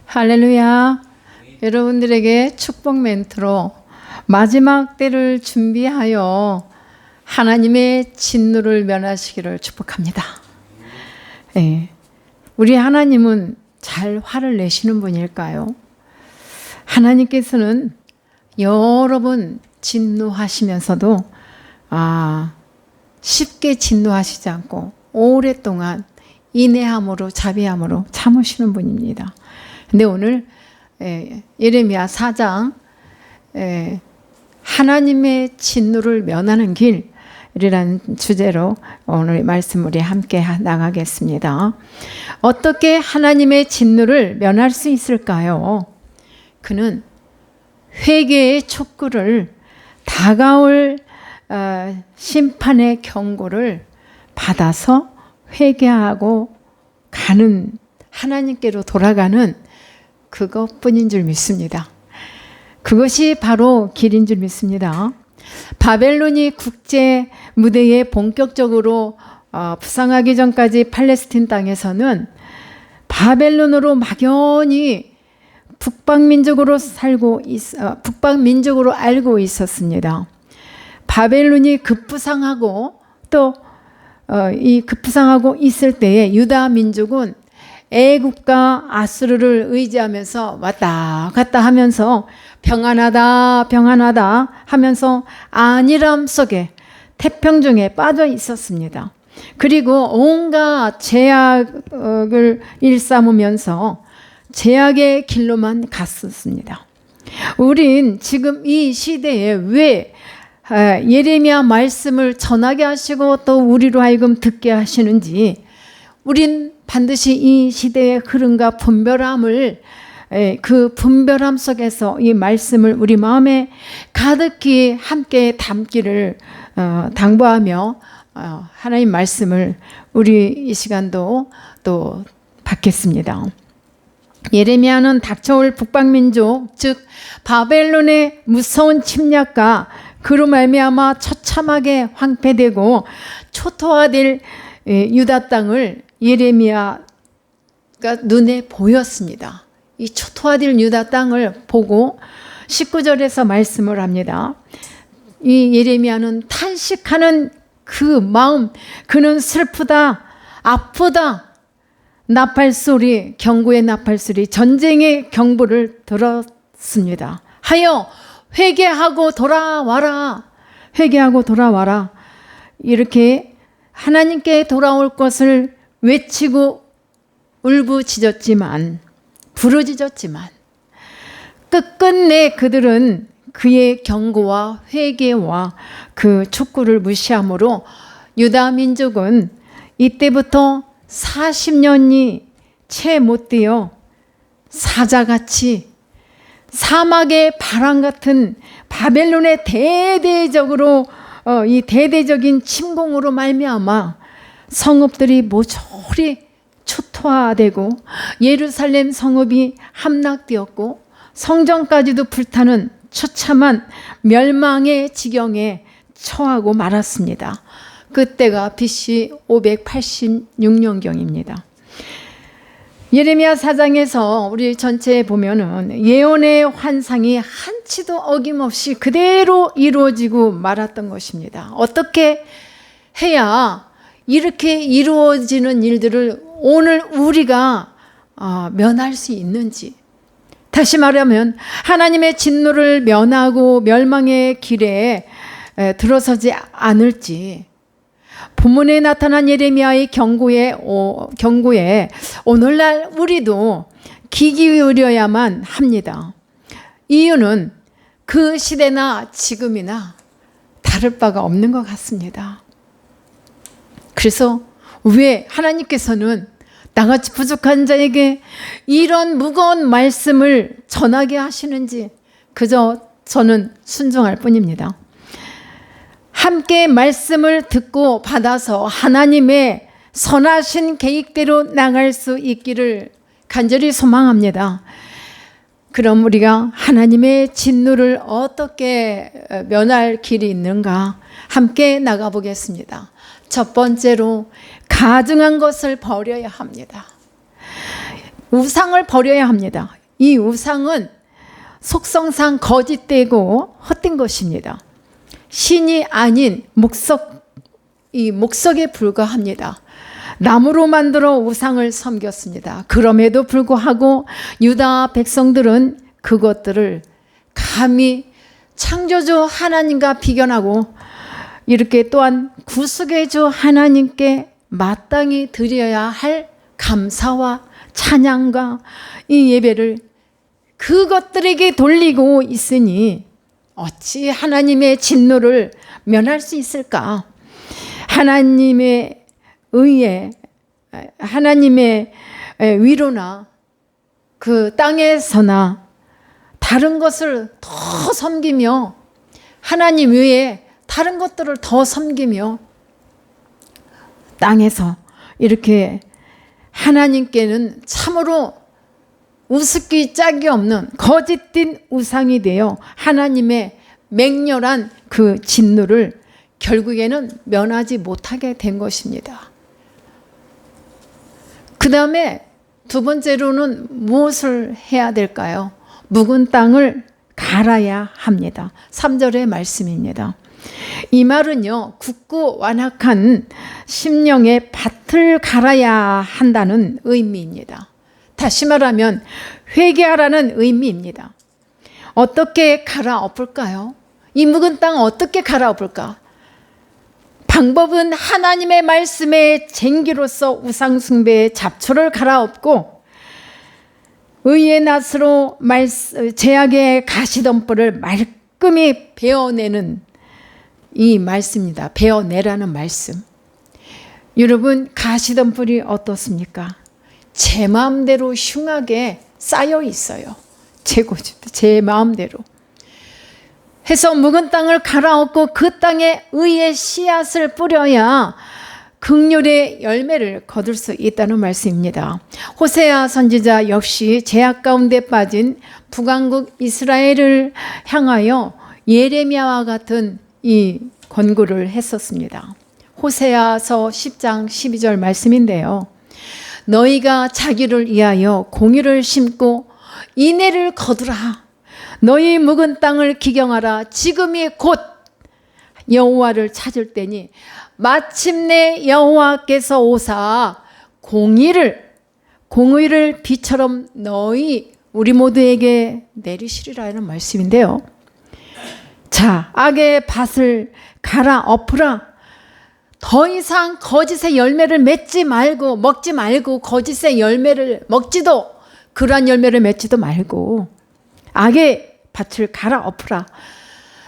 할렐루야. 여러분들에게 축복 멘트로 마지막 때를 준비하여 하나님의 진노를 면하시기를 축복합니다. 네. 우리 하나님은 잘 화를 내시는 분일까요? 하나님께서는 여러 번 진노하시면서도 쉽게 진노하시지 않고 오랫동안 인내함으로 자비함으로 참으시는 분입니다. 근데 오늘 예레미야 4장 하나님의 진노를 면하는 길이라는 주제로 오늘 말씀 우리 함께 나가겠습니다. 어떻게 하나님의 진노를 면할 수 있을까요? 그는 회개의 촉구를 다가올 심판의 경고를 받아서 회개하고 가는 하나님께로 돌아가는 그것뿐인 줄 믿습니다. 그것이 바로 길인 줄 믿습니다. 바벨론이 국제 무대에 본격적으로 부상하기 전까지 팔레스틴 땅에서는 바벨론으로 막연히 북방민족으로 알고 있었습니다. 바벨론이 급부상하고 또 이 급부상하고 있을 때에 유다 민족은 애굽과 아수르를 의지하면서 왔다 갔다 하면서 평안하다 하면서 안일함 속에 태평중에 빠져 있었습니다. 그리고 온갖 제약을 일삼으면서 제약의 길로만 갔었습니다. 우린 지금 이 시대에 왜 예레미야 말씀을 전하게 하시고 또 우리로 하여금 듣게 하시는지 우린 반드시 이 시대의 흐름과 분별함을 그 분별함 속에서 이 말씀을 우리 마음에 가득히 함께 담기를 당부하며 하나님 말씀을 우리 이 시간도 또 받겠습니다. 예레미야는 닥쳐올 북방민족 즉 바벨론의 무서운 침략과 그로 말미암아 처참하게 황폐되고 초토화될 유다 땅을 예레미야가 눈에 보였습니다. 이 초토화될 유다 땅을 보고 19절에서 말씀을 합니다. 이 예레미야는 탄식하는 그 마음, 그는 슬프다, 아프다, 나팔소리, 경고의 나팔소리, 전쟁의 경보를 들었습니다. 하여 회개하고 돌아와라, 회개하고 돌아와라. 이렇게 하나님께 돌아올 것을 외치고 울부짖었지만 부르짖었지만 끝끝내 그들은 그의 경고와 회개와 그 촉구를 무시함으로 유다 민족은 이때부터 40년이 채 못 되어 사자같이 사막의 바람 같은 바벨론의 이 대대적인 침공으로 말미암아 성읍들이 모조리 초토화되고 예루살렘 성읍이 함락되었고 성전까지도 불타는 처참한 멸망의 지경에 처하고 말았습니다. 그때가 BC 586년경입니다. 예레미야 4장에서 우리 전체에 보면은 예언의 환상이 한치도 어김없이 그대로 이루어지고 말았던 것입니다. 어떻게 해야 이렇게 이루어지는 일들을 오늘 우리가 면할 수 있는지, 다시 말하면 하나님의 진노를 면하고 멸망의 길에 들어서지 않을지, 본문에 나타난 예레미야의 경고에 오늘날 우리도 귀 기울여야만 합니다. 이유는 그 시대나 지금이나 다를 바가 없는 것 같습니다. 그래서 왜 하나님께서는 나같이 부족한 자에게 이런 무거운 말씀을 전하게 하시는지 그저 저는 순종할 뿐입니다. 함께 말씀을 듣고 받아서 하나님의 선하신 계획대로 나갈 수 있기를 간절히 소망합니다. 그럼 우리가 하나님의 진노를 어떻게 면할 길이 있는가 함께 나가보겠습니다. 첫 번째로 가증한 것을 버려야 합니다. 우상을 버려야 합니다. 이 우상은 속성상 거짓되고 헛된 것입니다. 신이 아닌 목석에 불과합니다. 나무로 만들어 우상을 섬겼습니다. 그럼에도 불구하고 유다 백성들은 그것들을 감히 창조주 하나님과 비견하고 이렇게 또한 구속의 주 하나님께 마땅히 드려야 할 감사와 찬양과 이 예배를 그것들에게 돌리고 있으니 어찌 하나님의 진노를 면할 수 있을까? 하나님의 의에, 하나님의 위로나 그 땅에서나 다른 것을 더 섬기며 하나님 외에 다른 것들을 더 섬기며 땅에서 이렇게 하나님께는 참으로 우습기 짝이 없는 거짓된 우상이 되어 하나님의 맹렬한 그 진노를 결국에는 면하지 못하게 된 것입니다. 그 다음에 두 번째로는 무엇을 해야 될까요? 묵은 땅을 갈아야 합니다. 3절의 말씀입니다. 이 말은요, 굳고 완악한 심령의 밭을 갈아야 한다는 의미입니다. 다시 말하면 회개하라는 의미입니다. 어떻게 갈아엎을까요? 이 묵은 땅 어떻게 갈아엎을까? 방법은 하나님의 말씀의 쟁기로서 우상숭배의 잡초를 갈아엎고 의의 낫으로 제약의 가시덤불을 말끔히 베어내는 이 말씀입니다. 베어내라는 말씀. 여러분, 가시덤불이 어떻습니까? 제 마음대로 흉하게 쌓여 있어요. 제 마음대로. 해서 묵은 땅을 갈아엎고 그 땅에 의의 씨앗을 뿌려야 긍휼의 열매를 거둘 수 있다는 말씀입니다. 호세아 선지자 역시 죄악 가운데 빠진 북왕국 이스라엘을 향하여 예레미야와 같은 이 권고를 했었습니다. 호세아서 10장 12절 말씀인데요. 너희가 자기를 위하여 공의를 심고 인애를 거두라. 너희 묵은 땅을 기경하라. 지금이 곧 여호와를 찾을 때니 마침내 여호와께서 오사 공의를 비처럼 너희 우리 모두에게 내리시리라는 말씀인데요. 자, 악의 밭을 갈아엎으라. 더 이상 거짓의 열매를 먹지 말고 거짓의 열매를 먹지도 그러한 열매를 맺지도 말고 악의 밭을 갈아엎으라.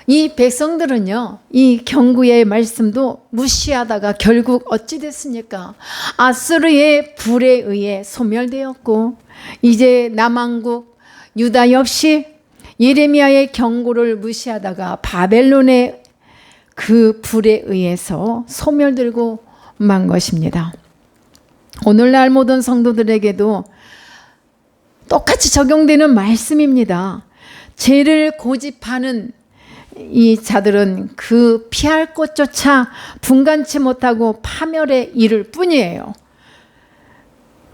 이 백성들은요, 이 경고의 말씀도 무시하다가 결국 어찌 됐습니까? 아수르의 불에 의해 소멸되었고 이제 남왕국 유다 역시 예레미야의 경고를 무시하다가 바벨론의 그 불에 의해서 소멸되고 만 것입니다. 오늘날 모든 성도들에게도 똑같이 적용되는 말씀입니다. 죄를 고집하는 이 자들은 그 피할 곳조차 분간치 못하고 파멸에 이를 뿐이에요.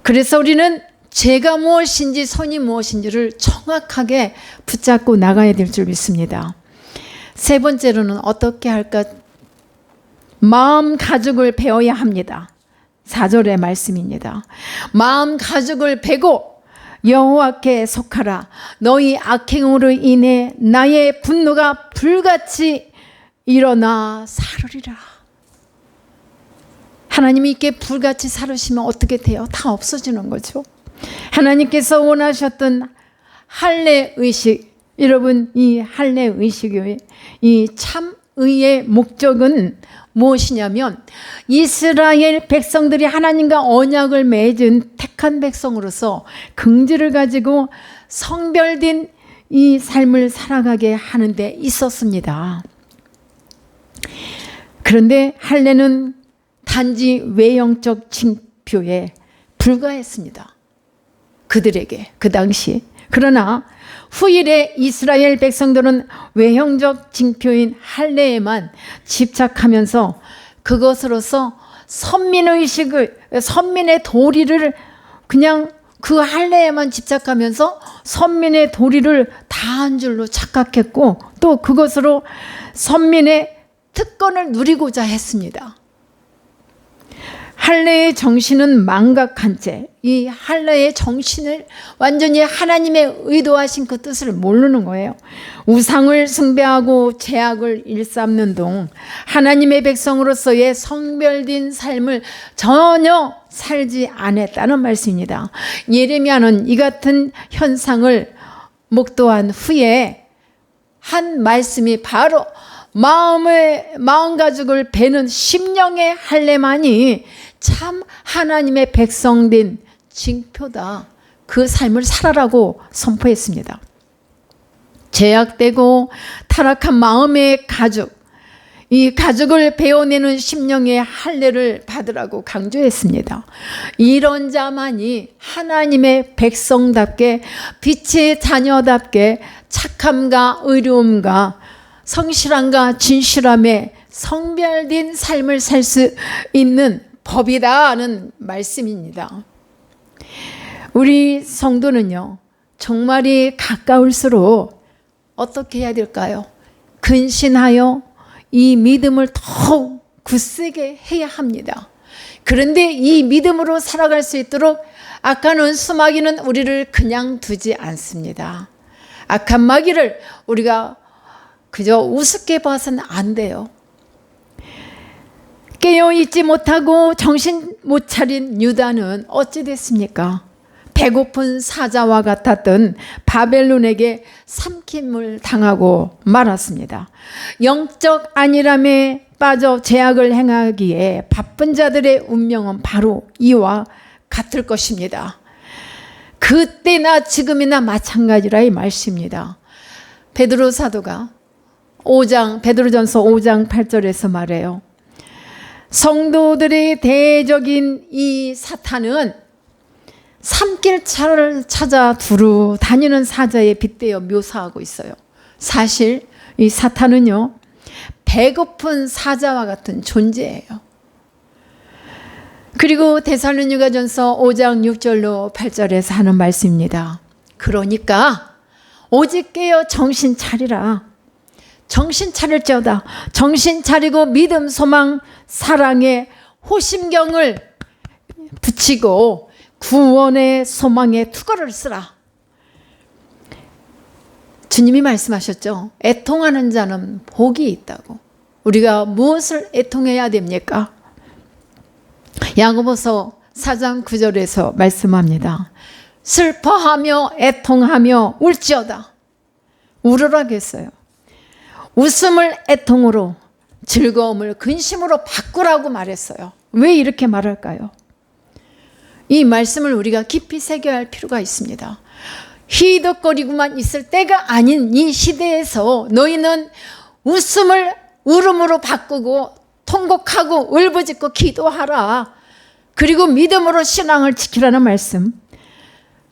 그래서 우리는 죄가 무엇인지 선이 무엇인지를 정확하게 붙잡고 나가야 될 줄 믿습니다. 세 번째로는 어떻게 할까? 마음 가죽을 베어야 합니다. 4절의 말씀입니다. 마음 가죽을 베고 여호와께 속하라. 너희 악행으로 인해 나의 분노가 불같이 일어나 사르리라. 하나님이 이렇게 불같이 사르시면 어떻게 돼요? 다 없어지는 거죠. 하나님께서 원하셨던 할례 의식, 여러분, 이 할례 의식의 이 참의의 목적은 무엇이냐면 이스라엘 백성들이 하나님과 언약을 맺은 택한 백성으로서 긍지를 가지고 성별된 이 삶을 살아가게 하는 데 있었습니다. 그런데 할례는 단지 외형적 징표에 불과했습니다. 그들에게 그 당시. 그러나 후일에 이스라엘 백성들은 외형적 징표인 할례에만 집착하면서 그것으로서 선민의 도리를 그냥 그 할례에만 집착하면서 선민의 도리를 다한 줄로 착각했고, 또 그것으로 선민의 특권을 누리고자 했습니다. 할례의 정신은 망각한 채 이 할례의 정신을 완전히 하나님의 의도하신 그 뜻을 모르는 거예요. 우상을 숭배하고 죄악을 일삼는 동 하나님의 백성으로서의 성별된 삶을 전혀 살지 않았다는 말씀입니다. 예레미야는 이 같은 현상을 목도한 후에 한 말씀이 바로 마음 가죽을 베는 심령의 할례만이 참 하나님의 백성된 징표다. 그 삶을 살아라고 선포했습니다. 죄악되고 타락한 마음의 가죽, 이 가죽을 베어내는 심령의 할례를 받으라고 강조했습니다. 이런 자만이 하나님의 백성답게, 빛의 자녀답게 착함과 의로움과 성실함과 진실함에 성별된 삶을 살 수 있는 법이다는 말씀입니다. 우리 성도는요, 종말이 가까울수록 어떻게 해야 될까요? 근신하여 이 믿음을 더욱 굳세게 해야 합니다. 그런데 이 믿음으로 살아갈 수 있도록 악한 수마귀는 우리를 그냥 두지 않습니다. 악한 마귀를 우리가 그저 우습게 봐서는 안 돼요. 깨어있지 못하고 정신 못 차린 유다는 어찌 됐습니까? 배고픈 사자와 같았던 바벨론에게 삼킴을 당하고 말았습니다. 영적 안일함에 빠져 죄악을 행하기에 바쁜 자들의 운명은 바로 이와 같을 것입니다. 그때나 지금이나 마찬가지라 이 말씀입니다. 베드로 사도가 베드로전서 5장 8절에서 말해요. 성도들의 대적인 이 사탄은 산길차를 찾아 두루 다니는 사자에 빗대어 묘사하고 있어요. 사실 이 사탄은요, 배고픈 사자와 같은 존재예요. 그리고 데살로니가전서 5장 6절로 8절에서 하는 말씀입니다. 그러니까 오직 깨어 정신 차리라. 정신 차릴지어다. 정신 차리고 믿음, 소망, 사랑의 호심경을 붙이고 구원의 소망의 투구를 쓰라. 주님이 말씀하셨죠. 애통하는 자는 복이 있다고. 우리가 무엇을 애통해야 됩니까? 야고보서 4장 9절에서 말씀합니다. 슬퍼하며 애통하며 울지어다. 울으라겠어요. 웃음을 애통으로, 즐거움을 근심으로 바꾸라고 말했어요. 왜 이렇게 말할까요? 이 말씀을 우리가 깊이 새겨야 할 필요가 있습니다. 희덕거리고만 있을 때가 아닌 이 시대에서 너희는 웃음을 울음으로 바꾸고 통곡하고 울부짖고 기도하라. 그리고 믿음으로 신앙을 지키라는 말씀.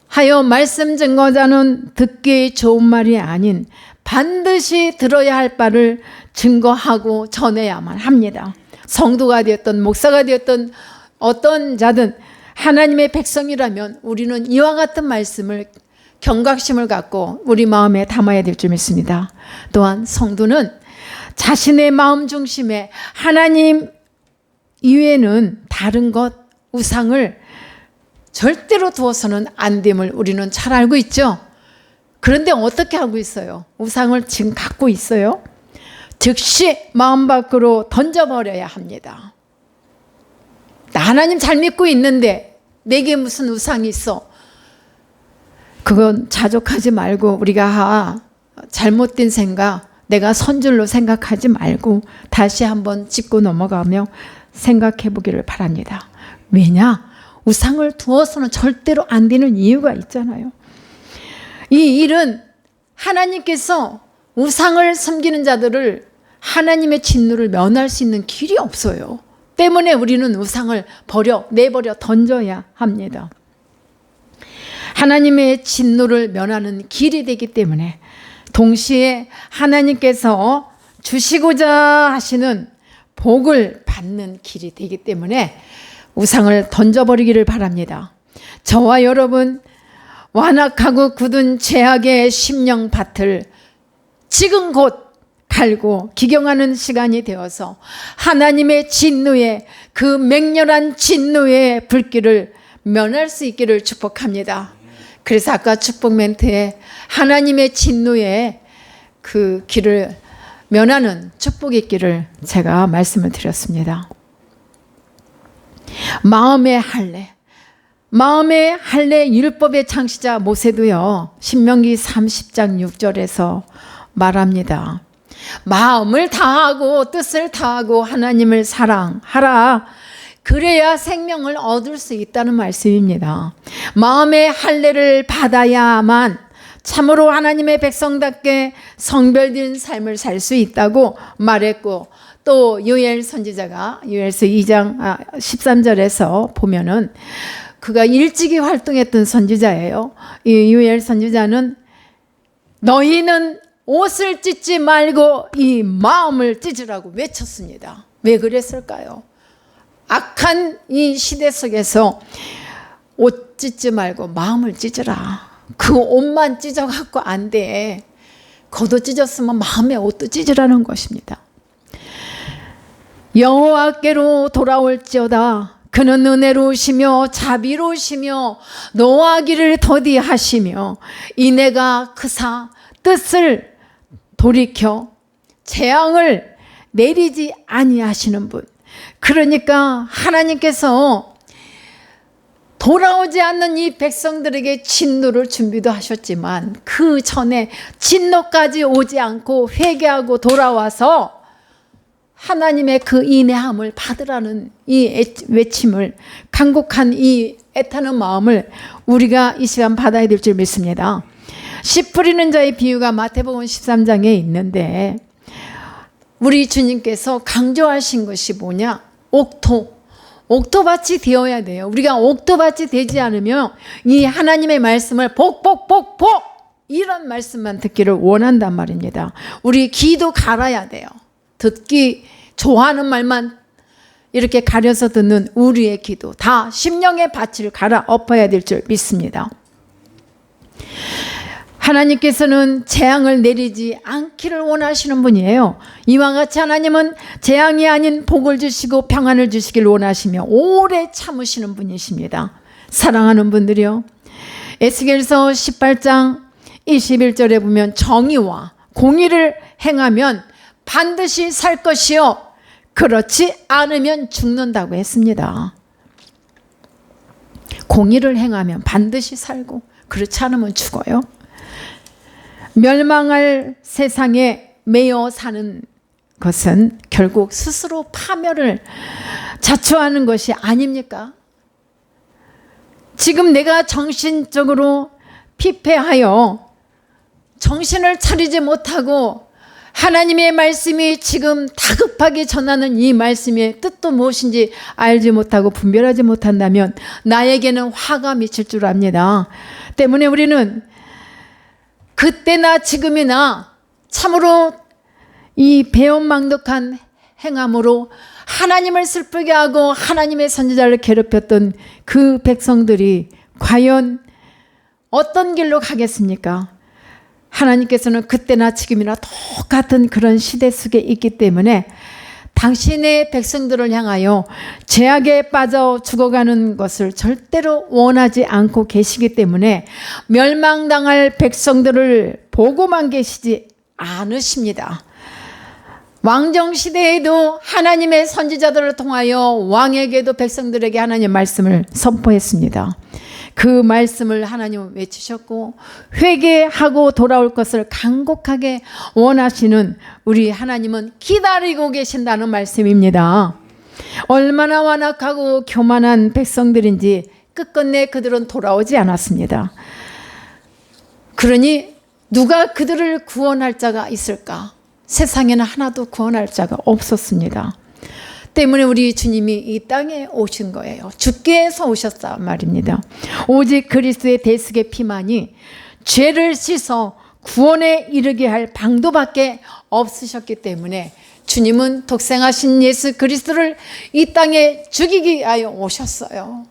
하여 말씀 증거자는 듣기 좋은 말이 아닌 반드시 들어야 할 바를 증거하고 전해야만 합니다. 성도가 되었던 목사가 되었던 어떤 자든 하나님의 백성이라면 우리는 이와 같은 말씀을 경각심을 갖고 우리 마음에 담아야 될 줄 믿습니다. 또한 성도는 자신의 마음 중심에 하나님 이외에는 다른 것, 우상을 절대로 두어서는 안 됨을 우리는 잘 알고 있죠. 그런데 어떻게 하고 있어요? 우상을 지금 갖고 있어요? 즉시 마음 밖으로 던져버려야 합니다. 나 하나님 잘 믿고 있는데 내게 무슨 우상이 있어? 그건 자족하지 말고 우리가 잘못된 생각, 내가 선줄로 생각하지 말고 다시 한번 짚고 넘어가며 생각해 보기를 바랍니다. 왜냐? 우상을 두어서는 절대로 안 되는 이유가 있잖아요. 이 일은 하나님께서 우상을 섬기는 자들을 하나님의 진노를 면할 수 있는 길이 없어요. 때문에 우리는 우상을 내버려 던져야 합니다. 하나님의 진노를 면하는 길이 되기 때문에 동시에 하나님께서 주시고자 하시는 복을 받는 길이 되기 때문에 우상을 던져버리기를 바랍니다. 저와 여러분, 완악하고 굳은 죄악의 심령밭을 지금 곧 갈고 기경하는 시간이 되어서 하나님의 진노의 그 맹렬한 진노의 불길을 면할 수 있기를 축복합니다. 그래서 아까 축복 멘트에 하나님의 진노의 그 길을 면하는 축복이 있기를 제가 말씀을 드렸습니다. 마음의 할례 율법의 창시자 모세도요, 신명기 30장 6절에서 말합니다. 마음을 다하고 뜻을 다하고 하나님을 사랑하라. 그래야 생명을 얻을 수 있다는 말씀입니다. 마음의 할례를 받아야만 참으로 하나님의 백성답게 성별된 삶을 살 수 있다고 말했고, 또 요엘 선지자가 요엘서 2장 13절에서 보면은 그가 일찍이 활동했던 선지자예요. 이 요엘 선지자는 너희는 옷을 찢지 말고 이 마음을 찢으라고 외쳤습니다. 왜 그랬을까요? 악한 이 시대 속에서 옷 찢지 말고 마음을 찢으라. 그 옷만 찢어갖고 안 돼. 겉옷 찢었으면 마음의 옷도 찢으라는 것입니다. 여호와께로 돌아올지어다. 그는 은혜로우시며 자비로우시며 노하기를 더디하시며 이내가 크사 뜻을 돌이켜 재앙을 내리지 아니하시는 분. 그러니까 하나님께서 돌아오지 않는 이 백성들에게 진노를 준비도 하셨지만 그 전에 진노까지 오지 않고 회개하고 돌아와서 하나님의 그 인내함을 받으라는 이 외침을, 간곡한 이 애타는 마음을 우리가 이 시간 받아야 될 줄 믿습니다. 씨 뿌리는 자의 비유가 마태복음 13장에 있는데 우리 주님께서 강조하신 것이 뭐냐? 옥토밭이 되어야 돼요. 우리가 옥토밭이 되지 않으면 이 하나님의 말씀을 복 이런 말씀만 듣기를 원한단 말입니다. 우리 귀도 갈아야 돼요. 듣기 좋아하는 말만 이렇게 가려서 듣는 우리의 귀도 다 심령의 밭을 갈아 엎어야 될 줄 믿습니다. 하나님께서는 재앙을 내리지 않기를 원하시는 분이에요. 이와 같이 하나님은 재앙이 아닌 복을 주시고 평안을 주시길 원하시며 오래 참으시는 분이십니다. 사랑하는 분들이요, 에스겔서 18장 21절에 보면 정의와 공의를 행하면 반드시 살 것이요 그렇지 않으면 죽는다고 했습니다. 공의를 행하면 반드시 살고 그렇지 않으면 죽어요. 멸망할 세상에 매여 사는 것은 결국 스스로 파멸을 자초하는 것이 아닙니까? 지금 내가 정신적으로 피폐하여 정신을 차리지 못하고 하나님의 말씀이 지금 다급하게 전하는 이 말씀의 뜻도 무엇인지 알지 못하고 분별하지 못한다면 나에게는 화가 미칠 줄 압니다. 때문에 우리는 그때나 지금이나 참으로 이 배은망덕한 행함으로 하나님을 슬프게 하고 하나님의 선지자를 괴롭혔던 그 백성들이 과연 어떤 길로 가겠습니까? 하나님께서는 그때나 지금이나 똑같은 그런 시대 속에 있기 때문에 당신의 백성들을 향하여 죄악에 빠져 죽어가는 것을 절대로 원하지 않고 계시기 때문에 멸망당할 백성들을 보고만 계시지 않으십니다. 왕정시대에도 하나님의 선지자들을 통하여 왕에게도 백성들에게 하나님의 말씀을 선포했습니다. 그 말씀을 하나님은 외치셨고 회개하고 돌아올 것을 간곡하게 원하시는 우리 하나님은 기다리고 계신다는 말씀입니다. 얼마나 완악하고 교만한 백성들인지 끝끝내 그들은 돌아오지 않았습니다. 그러니 누가 그들을 구원할 자가 있을까? 세상에는 하나도 구원할 자가 없었습니다. 때문에 우리 주님이 이 땅에 오신 거예요. 죽기 위해서 오셨단 말입니다. 오직 그리스도의 대속의 피만이 죄를 씻어 구원에 이르게 할 방도밖에 없으셨기 때문에 주님은 독생하신 예수 그리스도를 이 땅에 죽이기 위하여 오셨어요.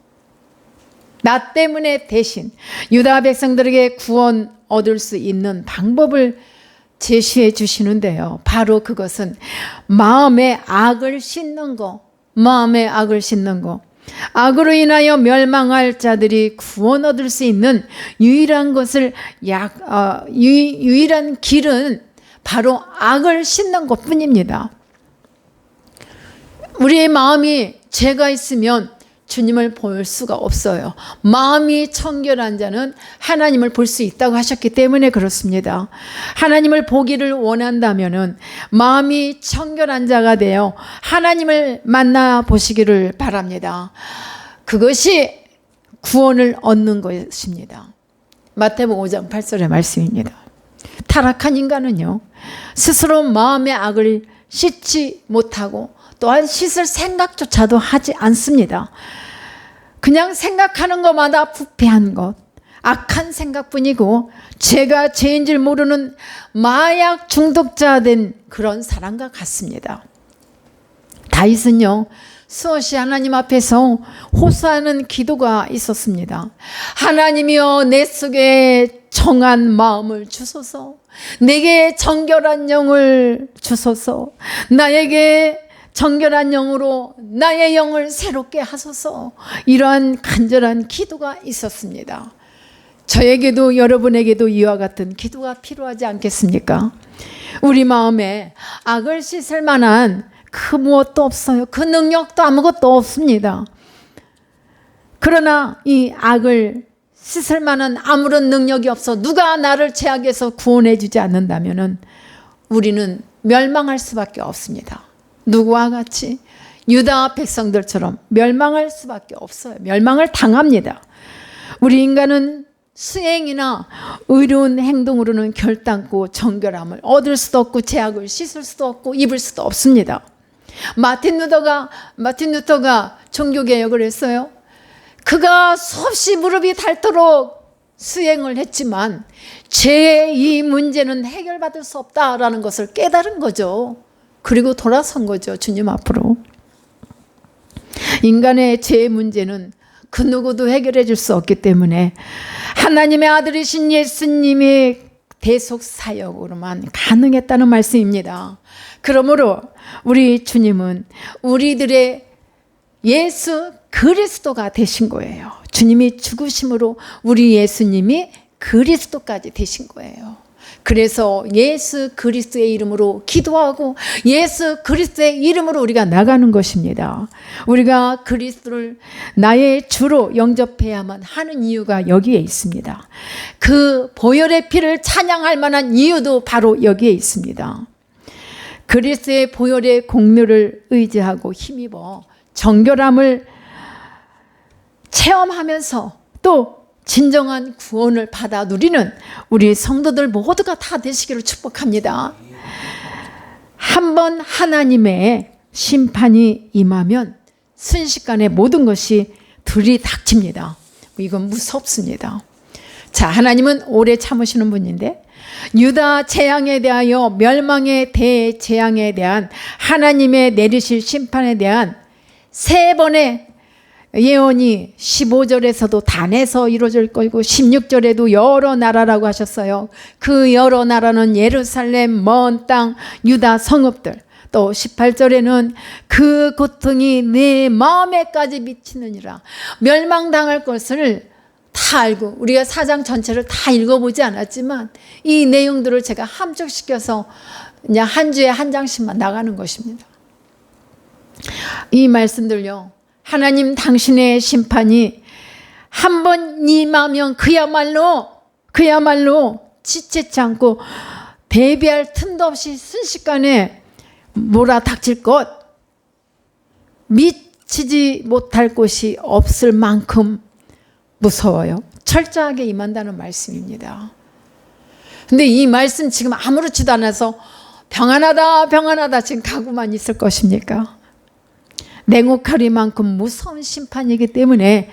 나 때문에 대신 유다 백성들에게 구원 얻을 수 있는 방법을 제시해 주시는데요. 바로 그것은 마음의 악을 씻는 거, 마음의 악을 씻는 거. 악으로 인하여 멸망할 자들이 구원 얻을 수 있는 유일한 것을 유일한 길은 바로 악을 씻는 것뿐입니다. 우리의 마음이 죄가 있으면 주님을 볼 수가 없어요. 마음이 청결한 자는 하나님을 볼 수 있다고 하셨기 때문에 그렇습니다. 하나님을 보기를 원한다면은 마음이 청결한 자가 되어 하나님을 만나 보시기를 바랍니다. 그것이 구원을 얻는 것입니다. 마태복음 5장 8절의 말씀입니다. 타락한 인간은요, 스스로 마음의 악을 씻지 못하고 또한 씻을 생각조차도 하지 않습니다. 그냥 생각하는 것마다 부패한 것, 악한 생각뿐이고 죄가 죄인 줄 모르는 마약 중독자 된 그런 사람과 같습니다. 다윗은요, 수없이 하나님 앞에서 호소하는 기도가 있었습니다. 하나님이여, 내 속에 정한 마음을 주소서, 내게 정결한 영을 주소서, 나에게 정결한 영으로 나의 영을 새롭게 하소서. 이러한 간절한 기도가 있었습니다. 저에게도 여러분에게도 이와 같은 기도가 필요하지 않겠습니까? 우리 마음에 악을 씻을 만한 그 무엇도 없어요. 그 능력도 아무것도 없습니다. 그러나 이 악을 씻을 만한 아무런 능력이 없어 누가 나를 죄악에서 구원해 주지 않는다면 우리는 멸망할 수밖에 없습니다. 누구와 같이 유다 백성들처럼 멸망할 수밖에 없어요. 멸망을 당합니다. 우리 인간은 수행이나 의로운 행동으로는 결단코 정결함을 얻을 수도 없고 죄악을 씻을 수도 없고 입을 수도 없습니다. 마틴 루터가 종교개혁을 했어요. 그가 수없이 무릎이 닳도록 수행을 했지만 죄의 이 문제는 해결받을 수 없다라는 것을 깨달은 거죠. 그리고 돌아선 거죠. 주님 앞으로. 인간의 죄의 문제는 그 누구도 해결해 줄 수 없기 때문에 하나님의 아들이신 예수님의 대속 사역으로만 가능했다는 말씀입니다. 그러므로 우리 주님은 우리들의 예수 그리스도가 되신 거예요. 주님이 죽으심으로 우리 예수님이 그리스도까지 되신 거예요. 그래서 예수 그리스도의 이름으로 기도하고 예수 그리스도의 이름으로 우리가 나가는 것입니다. 우리가 그리스도를 나의 주로 영접해야만 하는 이유가 여기에 있습니다. 그 보혈의 피를 찬양할 만한 이유도 바로 여기에 있습니다. 그리스도의 보혈의 공로를 의지하고 힘입어 정결함을 체험하면서 또 진정한 구원을 받아 누리는 우리 성도들 모두가 다 되시기를 축복합니다. 한번 하나님의 심판이 임하면 순식간에 모든 것이 들이닥칩니다. 이건 무섭습니다. 자, 하나님은 오래 참으시는 분인데 유다 재앙에 대하여 멸망의 대재앙에 대한 하나님의 내리실 심판에 대한 3번의 예언이 15절에서도 단에서 이루어질 거고 16절에도 여러 나라라고 하셨어요. 그 여러 나라는 예루살렘, 먼 땅, 유다 성읍들. 또 18절에는 그 고통이 내 마음에까지 미치느니라. 멸망당할 것을 다 알고 우리가 4장 전체를 다 읽어보지 않았지만 이 내용들을 제가 함축시켜서 그냥 한 주에 한 장씩만 나가는 것입니다. 이 말씀들요, 하나님 당신의 심판이 한 번 임하면 그야말로 지체치 않고 대비할 틈도 없이 순식간에 몰아닥칠 것, 미치지 못할 곳이 없을 만큼 무서워요. 철저하게 임한다는 말씀입니다. 근데 이 말씀 지금 아무렇지도 않아서 평안하다 지금 가고만 있을 것입니까? 냉혹하리만큼 무서운 심판이기 때문에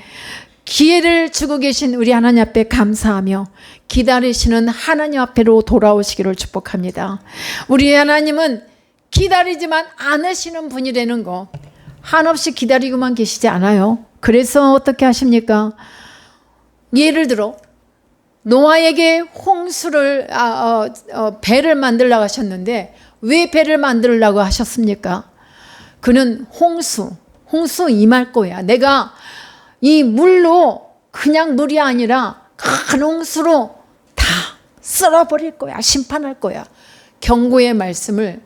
기회를 주고 계신 우리 하나님 앞에 감사하며 기다리시는 하나님 앞에로 돌아오시기를 축복합니다. 우리 하나님은 기다리지만 않으시는 분이라는 거 한없이 기다리고만 계시지 않아요. 그래서 어떻게 하십니까? 예를 들어 노아에게 배를 만들려고 하셨는데 왜 배를 만들려고 하셨습니까? 그는 홍수 임할 거야. 내가 이 물로 그냥 물이 아니라 큰 홍수로 다 쓸어버릴 거야. 심판할 거야. 경고의 말씀을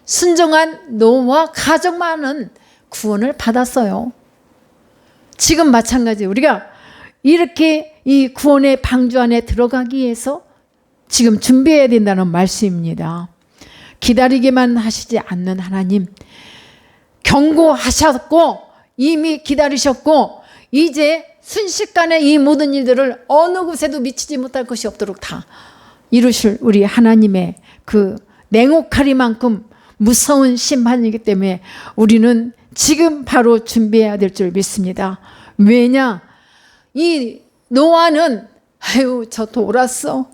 순종한 노아 가족만은 구원을 받았어요. 지금 마찬가지 우리가 이렇게 이 구원의 방주 안에 들어가기 위해서 지금 준비해야 된다는 말씀입니다. 기다리기만 하시지 않는 하나님, 경고하셨고 이미 기다리셨고 이제 순식간에 이 모든 일들을 어느 곳에도 미치지 못할 것이 없도록 다 이루실 우리 하나님의 그 냉혹하리만큼 무서운 심판이기 때문에 우리는 지금 바로 준비해야 될 줄 믿습니다. 왜냐? 이 노아는 아유 저 돌았어.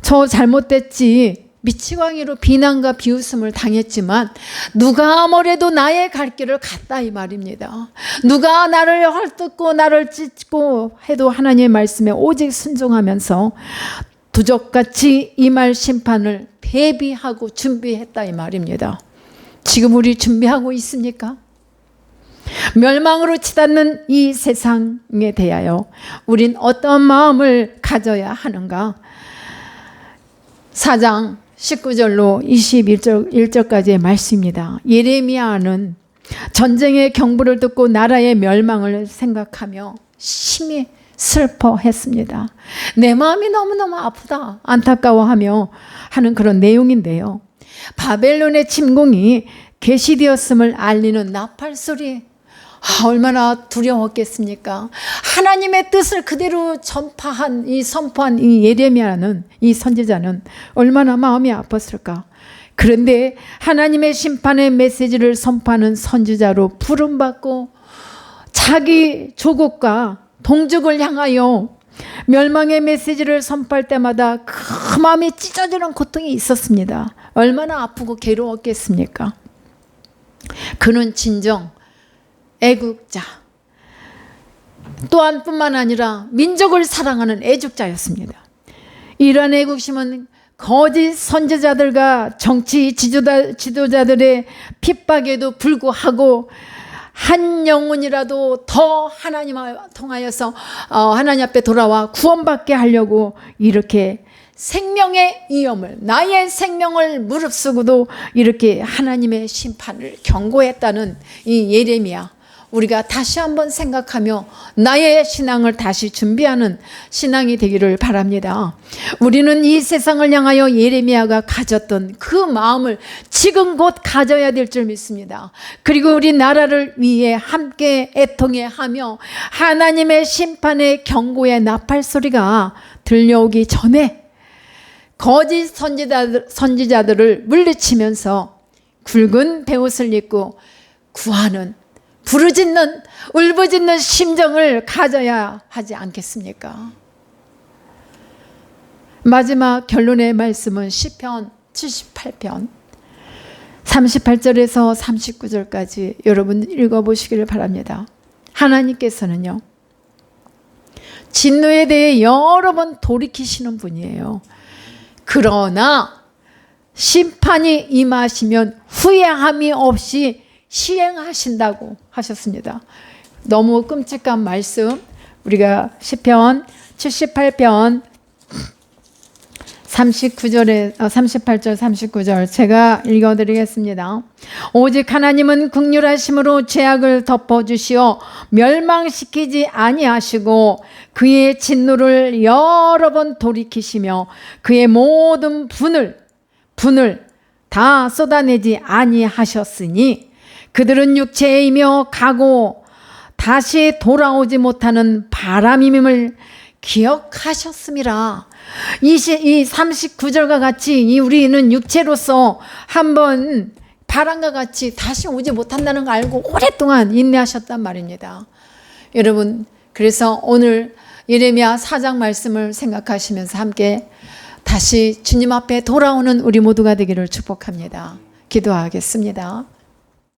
저 잘못됐지. 미치광이로 비난과 비웃음을 당했지만 누가 뭐래도 나의 갈 길을 갔다 이 말입니다. 누가 나를 헐뜯고 나를 찢고 해도 하나님의 말씀에 오직 순종하면서 부적같이 임할 심판을 대비하고 준비했다 이 말입니다. 지금 우리 준비하고 있습니까? 멸망으로 치닫는 이 세상에 대하여 우린 어떤 마음을 가져야 하는가? 4장 19절로 21절까지의 말씀입니다. 예레미야는 전쟁의 경보를 듣고 나라의 멸망을 생각하며 심히 슬퍼했습니다. 내 마음이 너무너무 아프다 안타까워하며 하는 그런 내용인데요. 바벨론의 침공이 계시되었음을 알리는 나팔소리, 얼마나 두려웠겠습니까? 하나님의 뜻을 그대로 선포한 이 예레미야는, 이 선지자는 얼마나 마음이 아팠을까? 그런데 하나님의 심판의 메시지를 선포하는 선지자로 부름받고 자기 조국과 동족을 향하여 멸망의 메시지를 선포할 때마다 그 마음이 찢어지는 고통이 있었습니다. 얼마나 아프고 괴로웠겠습니까? 그는 진정 애국자, 또한 뿐만 아니라 민족을 사랑하는 애국자였습니다. 이러한 애국심은 거짓 선지자들과 정치 지도자들의 핍박에도 불구하고 한 영혼이라도 더 하나님을 통하여서 하나님 앞에 돌아와 구원받게 하려고 이렇게 생명의 위험을, 나의 생명을 무릅쓰고도 이렇게 하나님의 심판을 경고했다는 이 예레미야, 우리가 다시 한번 생각하며 나의 신앙을 다시 준비하는 신앙이 되기를 바랍니다. 우리는 이 세상을 향하여 예레미야가 가졌던 그 마음을 지금 곧 가져야 될 줄 믿습니다. 그리고 우리 나라를 위해 함께 애통해 하며 하나님의 심판의 경고의 나팔소리가 들려오기 전에 거짓 선지자들을 물리치면서 굵은 베옷을 입고 구하는, 부르짖는, 울부짖는 심정을 가져야 하지 않겠습니까? 마지막 결론의 말씀은 시편 78편 38절에서 39절까지 여러분 읽어보시기를 바랍니다. 하나님께서는요, 진노에 대해 여러 번 돌이키시는 분이에요. 그러나 심판이 임하시면 후회함이 없이 시행하신다고 하셨습니다. 너무 끔찍한 말씀, 우리가 시편 78편 38절 39절 제가 읽어드리겠습니다. 오직 하나님은 긍휼하심으로 죄악을 덮어주시어 멸망시키지 아니하시고 그의 진노를 여러 번 돌이키시며 그의 모든 분을 다 쏟아내지 아니하셨으니 그들은 육체이며 가고 다시 돌아오지 못하는 바람임을 기억하셨음이라. 이 39절과 같이 우리는 육체로서 한번 바람과 같이 다시 오지 못한다는 걸 알고 오랫동안 인내하셨단 말입니다. 여러분, 그래서 오늘 예레미야 4장 말씀을 생각하시면서 함께 다시 주님 앞에 돌아오는 우리 모두가 되기를 축복합니다. 기도하겠습니다.